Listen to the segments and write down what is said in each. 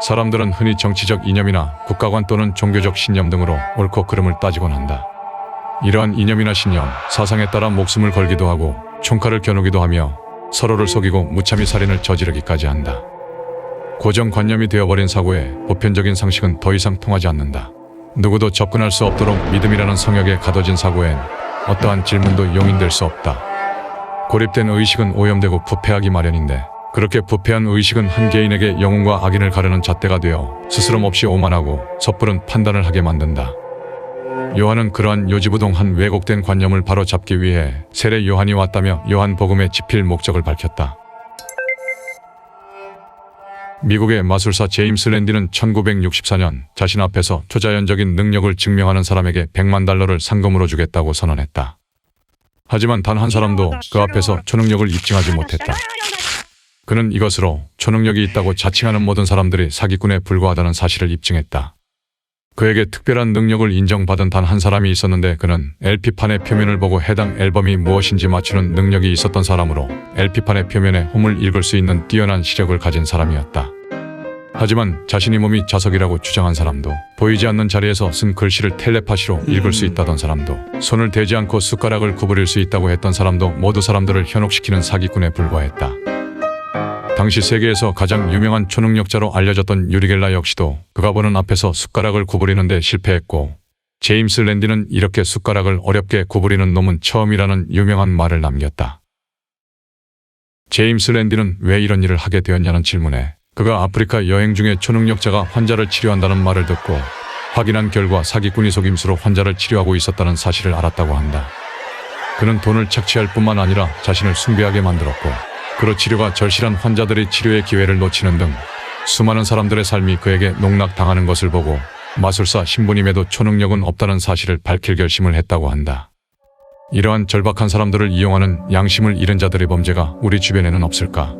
사람들은 흔히 정치적 이념이나 국가관 또는 종교적 신념 등으로 옳고 그름을 따지곤 한다. 이러한 이념이나 신념, 사상에 따라 목숨을 걸기도 하고 총칼을 겨누기도 하며 서로를 속이고 무참히 살인을 저지르기까지 한다. 고정관념이 되어버린 사고에 보편적인 상식은 더 이상 통하지 않는다. 누구도 접근할 수 없도록 믿음이라는 성역에 가둬진 사고엔 어떠한 질문도 용인될 수 없다. 고립된 의식은 오염되고 부패하기 마련인데 그렇게 부패한 의식은 한 개인에게 영웅과 악인을 가르는 잣대가 되어 스스럼 없이 오만하고 섣부른 판단을 하게 만든다. 요한은 그러한 요지부동한 왜곡된 관념을 바로잡기 위해 세례 요한이 왔다며 요한복음에 집필 목적을 밝혔다. 미국의 마술사 제임스 랜디는 1964년 자신 앞에서 초자연적인 능력을 증명하는 사람에게 $1,000,000를 상금으로 주겠다고 선언했다. 하지만 단 한 사람도 그 앞에서 초능력을 입증하지 못했다. 그는 이것으로 초능력이 있다고 자칭하는 모든 사람들이 사기꾼에 불과하다는 사실을 입증했다. 그에게 특별한 능력을 인정받은 단 한 사람이 있었는데 그는 LP판의 표면을 보고 해당 앨범이 무엇인지 맞추는 능력이 있었던 사람으로 LP판의 표면에 홈을 읽을 수 있는 뛰어난 시력을 가진 사람이었다. 하지만 자신이 몸이 자석이라고 주장한 사람도, 보이지 않는 자리에서 쓴 글씨를 텔레파시로 읽을 수 있다던 사람도, 손을 대지 않고 숟가락을 구부릴 수 있다고 했던 사람도 모두 사람들을 현혹시키는 사기꾼에 불과했다. 당시 세계에서 가장 유명한 초능력자로 알려졌던 유리 겔라 역시도 그가 보는 앞에서 숟가락을 구부리는 데 실패했고, 제임스 랜디는 이렇게 숟가락을 어렵게 구부리는 놈은 처음이라는 유명한 말을 남겼다. 제임스 랜디는 왜 이런 일을 하게 되었냐는 질문에 그가 아프리카 여행 중에 초능력자가 환자를 치료한다는 말을 듣고 확인한 결과 사기꾼이 속임수로 환자를 치료하고 있었다는 사실을 알았다고 한다. 그는 돈을 착취할 뿐만 아니라 자신을 숭배하게 만들었고, 그로 치료가 절실한 환자들이 치료의 기회를 놓치는 등 수많은 사람들의 삶이 그에게 농락당하는 것을 보고 마술사 신부님에도 초능력은 없다는 사실을 밝힐 결심을 했다고 한다. 이러한 절박한 사람들을 이용하는 양심을 잃은 자들의 범죄가 우리 주변에는 없을까?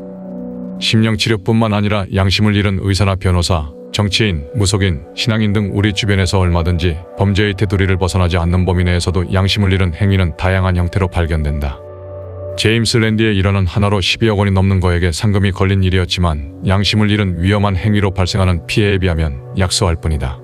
심령치료뿐만 아니라 양심을 잃은 의사나 변호사, 정치인, 무속인, 신앙인 등 우리 주변에서 얼마든지 범죄의 테두리를 벗어나지 않는 범위 내에서도 양심을 잃은 행위는 다양한 형태로 발견된다. 제임스 랜디의 일화는 하나로 12억 원이 넘는 거액의 상금이 걸린 일이었지만 양심을 잃은 위험한 행위로 발생하는 피해에 비하면 약소할 뿐이다.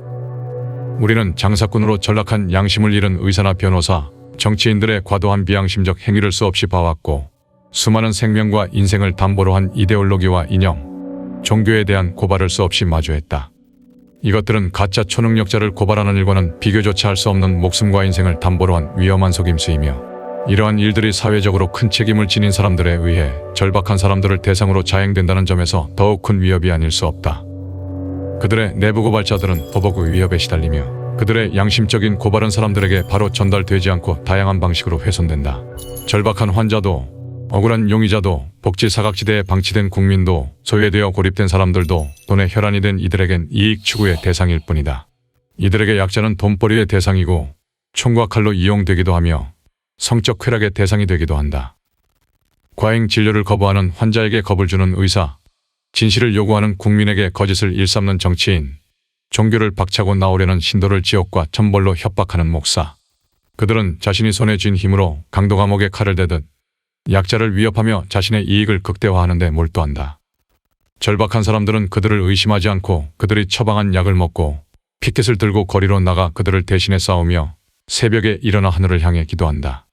우리는 장사꾼으로 전락한 양심을 잃은 의사나 변호사, 정치인들의 과도한 비양심적 행위를 수없이 봐왔고, 수많은 생명과 인생을 담보로 한 이데올로기와 이념, 종교에 대한 고발을 수없이 마주했다. 이것들은 가짜 초능력자를 고발하는 일과는 비교조차 할 수 없는 목숨과 인생을 담보로 한 위험한 속임수이며, 이러한 일들이 사회적으로 큰 책임을 지닌 사람들에 의해 절박한 사람들을 대상으로 자행된다는 점에서 더욱 큰 위협이 아닐 수 없다. 그들의 내부 고발자들은 법의 위협에 시달리며 그들의 양심적인 고발은 사람들에게 바로 전달되지 않고 다양한 방식으로 훼손된다. 절박한 환자도, 억울한 용의자도, 복지 사각지대에 방치된 국민도, 소외되어 고립된 사람들도 돈의 혈안이 된 이들에겐 이익 추구의 대상일 뿐이다. 이들에게 약자는 돈벌이의 대상이고 총과 칼로 이용되기도 하며 성적 쾌락의 대상이 되기도 한다. 과잉 진료를 거부하는 환자에게 겁을 주는 의사, 진실을 요구하는 국민에게 거짓을 일삼는 정치인, 종교를 박차고 나오려는 신도를 지옥과 천벌로 협박하는 목사. 그들은 자신이 손에 쥔 힘으로 강도 감옥에 칼을 대듯 약자를 위협하며 자신의 이익을 극대화하는 데 몰두한다. 절박한 사람들은 그들을 의심하지 않고 그들이 처방한 약을 먹고 피켓을 들고 거리로 나가 그들을 대신해 싸우며 새벽에 일어나 하늘을 향해 기도한다.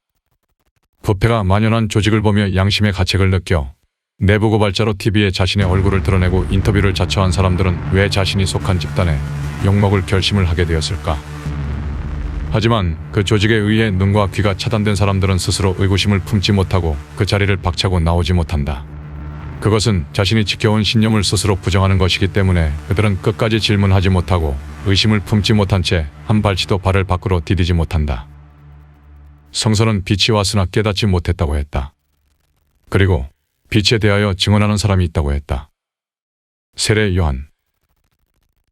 부패가 만연한 조직을 보며 양심의 가책을 느껴 내부 고발자로 TV에 자신의 얼굴을 드러내고 인터뷰를 자처한 사람들은 왜 자신이 속한 집단에 욕먹을 결심을 하게 되었을까? 하지만 그 조직에 의해 눈과 귀가 차단된 사람들은 스스로 의구심을 품지 못하고 그 자리를 박차고 나오지 못한다. 그것은 자신이 지켜온 신념을 스스로 부정하는 것이기 때문에 그들은 끝까지 질문하지 못하고 의심을 품지 못한 채 한 발치도 발을 밖으로 디디지 못한다. 성서는 빛이 왔으나 깨닫지 못했다고 했다. 그리고 빛에 대하여 증언하는 사람이 있다고 했다. 세례 요한.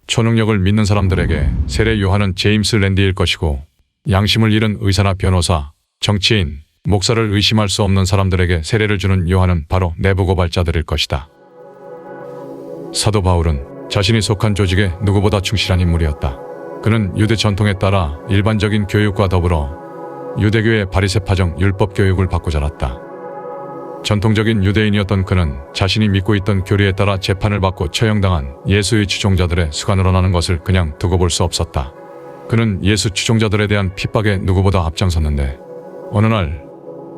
초능력을 믿는 사람들에게 세례 요한은 제임스 랜디일 것이고, 양심을 잃은 의사나 변호사, 정치인, 목사를 의심할 수 없는 사람들에게 세례를 주는 요한은 바로 내부 고발자들일 것이다. 사도 바울은 자신이 속한 조직에 누구보다 충실한 인물이었다. 그는 유대 전통에 따라 일반적인 교육과 더불어 유대교의 바리새파적 율법 교육을 받고 자랐다. 전통적인 유대인이었던 그는 자신이 믿고 있던 교리에 따라 재판을 받고 처형당한 예수의 추종자들의 수가 늘어나는 것을 그냥 두고 볼 수 없었다. 그는 예수 추종자들에 대한 핍박에 누구보다 앞장섰는데 어느 날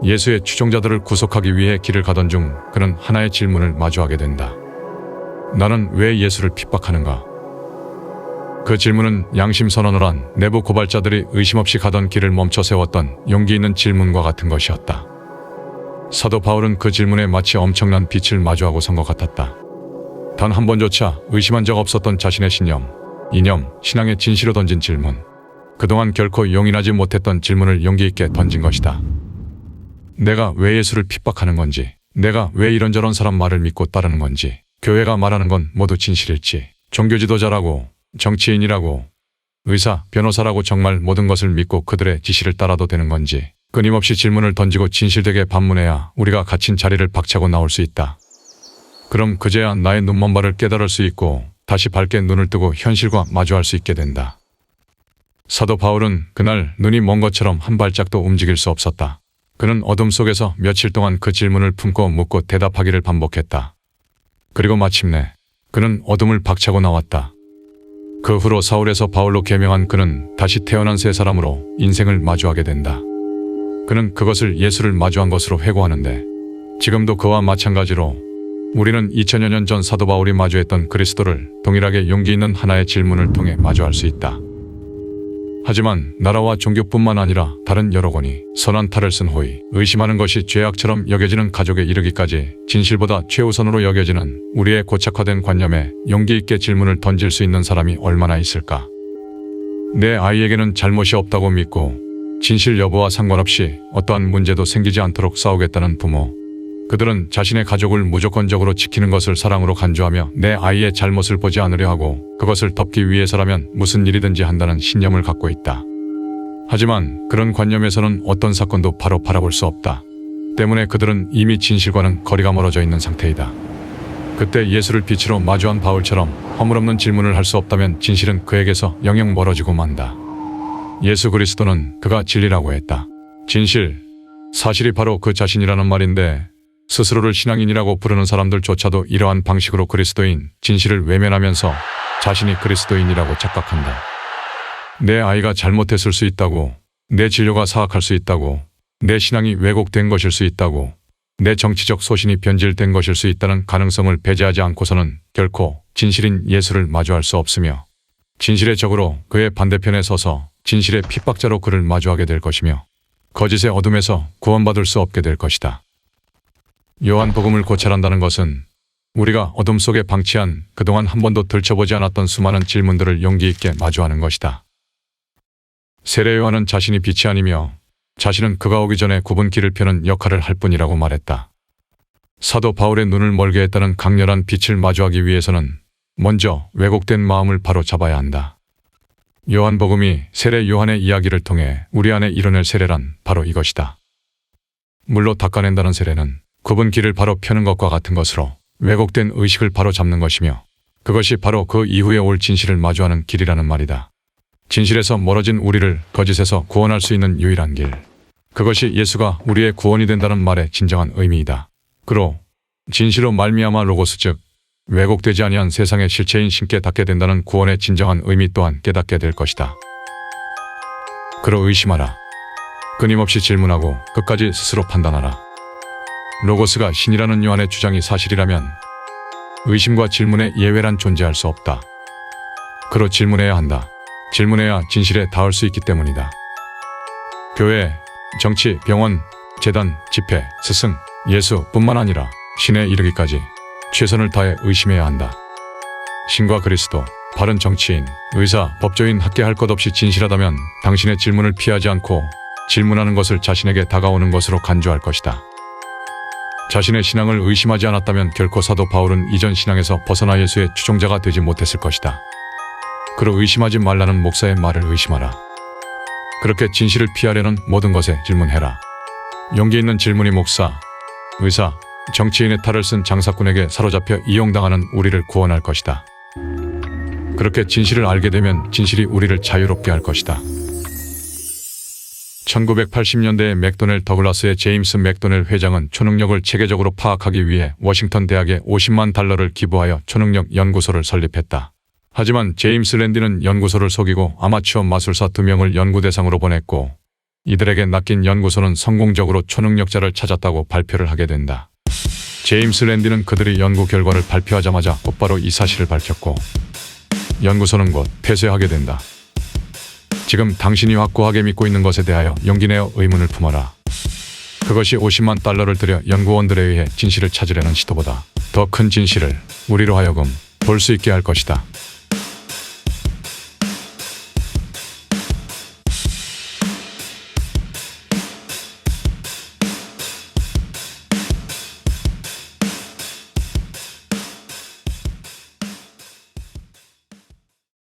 예수의 추종자들을 구속하기 위해 길을 가던 중 그는 하나의 질문을 마주하게 된다. 나는 왜 예수를 핍박하는가? 그 질문은 양심 선언을 한 내부 고발자들이 의심 없이 가던 길을 멈춰 세웠던 용기 있는 질문과 같은 것이었다. 사도 바울은 그 질문에 마치 엄청난 빛을 마주하고 선 것 같았다. 단 한 번조차 의심한 적 없었던 자신의 신념, 이념, 신앙의 진실로 던진 질문. 그동안 결코 용인하지 못했던 질문을 용기 있게 던진 것이다. 내가 왜 예수를 핍박하는 건지, 내가 왜 이런저런 사람 말을 믿고 따르는 건지, 교회가 말하는 건 모두 진실일지, 종교 지도자라고, 정치인이라고, 의사, 변호사라고 정말 모든 것을 믿고 그들의 지시를 따라도 되는 건지, 끊임없이 질문을 던지고 진실되게 반문해야 우리가 갇힌 자리를 박차고 나올 수 있다. 그럼 그제야 나의 눈먼 발을 깨달을 수 있고 다시 밝게 눈을 뜨고 현실과 마주할 수 있게 된다. 사도 바울은 그날 눈이 먼 것처럼 한 발짝도 움직일 수 없었다. 그는 어둠 속에서 며칠 동안 그 질문을 품고 묻고 대답하기를 반복했다. 그리고 마침내 그는 어둠을 박차고 나왔다. 그 후로 사울에서 바울로 계명한 그는 다시 태어난 새 사람으로 인생을 마주하게 된다. 그는 그것을 예수를 마주한 것으로 회고하는데 지금도 그와 마찬가지로 우리는 2000여 년 전 사도 바울이 마주했던 그리스도를 동일하게 용기 있는 하나의 질문을 통해 마주할 수 있다. 하지만 나라와 종교뿐만 아니라 다른 여러 권이 선한 탈을 쓴 호의, 의심하는 것이 죄악처럼 여겨지는 가족에 이르기까지 진실보다 최우선으로 여겨지는 우리의 고착화된 관념에 용기 있게 질문을 던질 수 있는 사람이 얼마나 있을까? 내 아이에게는 잘못이 없다고 믿고 진실 여부와 상관없이 어떠한 문제도 생기지 않도록 싸우겠다는 부모. 그들은 자신의 가족을 무조건적으로 지키는 것을 사랑으로 간주하며 내 아이의 잘못을 보지 않으려 하고 그것을 덮기 위해서라면 무슨 일이든지 한다는 신념을 갖고 있다. 하지만 그런 관념에서는 어떤 사건도 바로 바라볼 수 없다. 때문에 그들은 이미 진실과는 거리가 멀어져 있는 상태이다. 그때 예수를 빛으로 마주한 바울처럼 허물없는 질문을 할 수 없다면 진실은 그에게서 영영 멀어지고 만다. 예수 그리스도는 그가 진리라고 했다. 진실, 사실이 바로 그 자신이라는 말인데 스스로를 신앙인이라고 부르는 사람들조차도 이러한 방식으로 그리스도인, 진실을 외면하면서 자신이 그리스도인이라고 착각한다. 내 아이가 잘못했을 수 있다고, 내 진료가 사악할 수 있다고, 내 신앙이 왜곡된 것일 수 있다고, 내 정치적 소신이 변질된 것일 수 있다는 가능성을 배제하지 않고서는 결코 진실인 예수를 마주할 수 없으며 진실의 적으로 그의 반대편에 서서 진실의 핍박자로 그를 마주하게 될 것이며 거짓의 어둠에서 구원받을 수 없게 될 것이다. 요한복음을 고찰한다는 것은 우리가 어둠 속에 방치한 그동안 한 번도 들춰보지 않았던 수많은 질문들을 용기 있게 마주하는 것이다. 세례 요한은 자신이 빛이 아니며 자신은 그가 오기 전에 굽은 길을 펴는 역할을 할 뿐이라고 말했다. 사도 바울의 눈을 멀게 했다는 강렬한 빛을 마주하기 위해서는 먼저 왜곡된 마음을 바로 잡아야 한다. 요한복음이 세례 요한의 이야기를 통해 우리 안에 이뤄낼 세례란 바로 이것이다. 물로 닦아낸다는 세례는 굽은 길을 바로 펴는 것과 같은 것으로 왜곡된 의식을 바로 잡는 것이며 그것이 바로 그 이후에 올 진실을 마주하는 길이라는 말이다. 진실에서 멀어진 우리를 거짓에서 구원할 수 있는 유일한 길. 그것이 예수가 우리의 구원이 된다는 말의 진정한 의미이다. 그로 진실로 말미암아 로고스 즉 왜곡되지 아니한 세상의 실체인 신께 닿게 된다는 구원의 진정한 의미 또한 깨닫게 될 것이다. 그로 의심하라. 끊임없이 질문하고 끝까지 스스로 판단하라. 로고스가 신이라는 요한의 주장이 사실이라면 의심과 질문의 예외란 존재할 수 없다. 그로 질문해야 한다. 질문해야 진실에 닿을 수 있기 때문이다. 교회, 정치, 병원, 재단, 집회, 스승, 예수뿐만 아니라 신에 이르기까지 최선을 다해 의심해야 한다. 신과 그리스도, 바른 정치인, 의사, 법조인 학계할 것 없이 진실하다면 당신의 질문을 피하지 않고 질문하는 것을 자신에게 다가오는 것으로 간주할 것이다. 자신의 신앙을 의심하지 않았다면 결코 사도 바울은 이전 신앙에서 벗어나 예수의 추종자가 되지 못했을 것이다. 그로 의심하지 말라는 목사의 말을 의심하라. 그렇게 진실을 피하려는 모든 것에 질문해라. 용기 있는 질문이 목사, 의사, 정치인의 탈을 쓴 장사꾼에게 사로잡혀 이용당하는 우리를 구원할 것이다. 그렇게 진실을 알게 되면 진실이 우리를 자유롭게 할 것이다. 1980년대에 맥도넬 더글라스의 제임스 맥도넬 회장은 초능력을 체계적으로 파악하기 위해 워싱턴 대학에 50만 달러를 기부하여 초능력 연구소를 설립했다. 하지만 제임스 랜디는 연구소를 속이고 아마추어 마술사 2명을 연구 대상으로 보냈고 이들에게 맡긴 연구소는 성공적으로 초능력자를 찾았다고 발표를 하게 된다. 제임스 랜디는 그들이 연구 결과를 발표하자마자 곧바로 이 사실을 밝혔고 연구소는 곧 폐쇄하게 된다. 지금 당신이 확고하게 믿고 있는 것에 대하여 용기 내어 의문을 품어라. 그것이 50만 달러를 들여 연구원들에 의해 진실을 찾으려는 시도보다 더 큰 진실을 우리로 하여금 볼 수 있게 할 것이다.